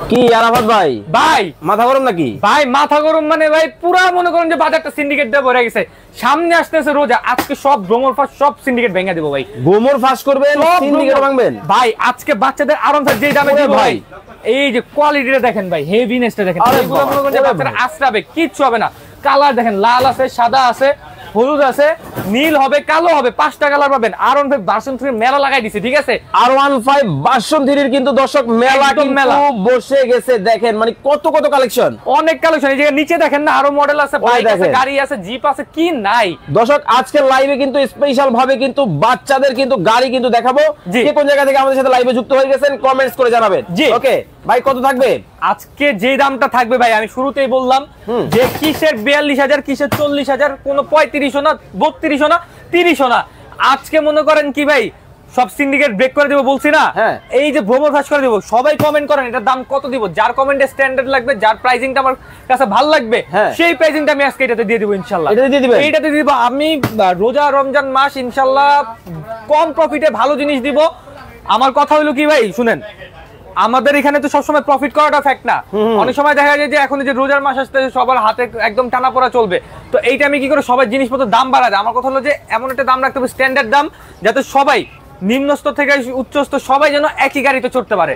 কি আরাফাত ভাই, ভাই মাথা গরম নাকি? ভাই মাথা গরম মানে ভাই পুরা মনে করেন যে বাজারটা সিন্ডিকেট দিয়ে ভরে গেছে। সামনে আসতেছে রোজা, আজকে সব ভ্রমর ফাঁস সব সিন্ডিকেট ভেঙে দেবো ভাই। গোমর ফাঁস করবেন, সিন্ডিকেট ভাঙবেন ভাই। আজকে বাচ্চাদের আরাম যে দামে দিব ভাই, এই যে কোয়ালিটিটা দেখেন ভাই, হেভিনেসটা দেখেন, এগুলো মনে করেন যে বাচ্চারা আশ্রাবে, কিচ্ছু হবে না। কালার দেখেন, লাল আছে, সাদা আছে, হলুদ আছে, নীল হবে, কালো হবে, 5টা কালার পাবেন। R15 ভার্সন 3 মেলা লাগাই দিছে, ঠিক আছে। R15 ভার্সন 3 এর কিন্তু দর্শক মেলা কিন্তু বসে গেছে। দেখেন মানে কত কত কালেকশন, অনেক কালেকশন। এই যে নিচে দেখেন না, আরো মডেল আছে, বাইক আছে, গাড়ি আছে, জিপ আছে, কি নাই দর্শক। আজকে লাইভে কিন্তু স্পেশাল ভাবে কিন্তু বাচ্চাদের কিন্তু গাড়ি কিন্তু দেখাবো। কে কোন জায়গা থেকে আমাদের সাথে লাইভে যুক্ত হয়ে গেছেন কমেন্টস করে জানাবেন। ওকে ভাই, কত থাকবে আজকে? যে দামটা থাকবে ভাই, আমি শুরুতেই বললাম যে কিসের 42,000, কিসের 40,000, কোন 3500 না, 3200 না, 3000 না। আজকে মনে করেন কি ভাই, সব সিন্ডিকেট ব্রেক করে দেবো বলছি না, এই যে ভ্রমর ফাঁস করে দেবো। সবাই কমেন্ট করেন এটার দাম কত দিব, যার কমেন্টে স্ট্যান্ডার্ড লাগবে, যার প্রাইসিংটা আমার কাছে ভালো লাগবে, সেই প্রাইসিংটা আমি আজকে এটাতে দিয়ে দিব ইনশাআল্লাহ। এইটাতে দিব আমি। রোজা রমজান মাস ইনশাআল্লাহ কম প্রফিটে ভালো জিনিস দিব। আমার কথা হলো কি ভাই, শুনেন, আমাদের এখানে তো সবসময় প্রফিট করাটা ফ্যাক্ট না। অনেক সময় দেখা যায় যে এখন যে রোজার মাস আসতে সবার হাতে একদম টানা পড়া চলবে, তো এইটা আমি কি করে সবাই জিনিসপত্র দাম বাড়া দেয়। আমার কথা হলো যে এমন একটা দাম রাখতে হবে, স্ট্যান্ডার্ড দাম, যাতে সবাই নিম্ন স্তর থেকে উচ্চ স্তর সবাই যেন একই গাড়িতে চড়তে পারে।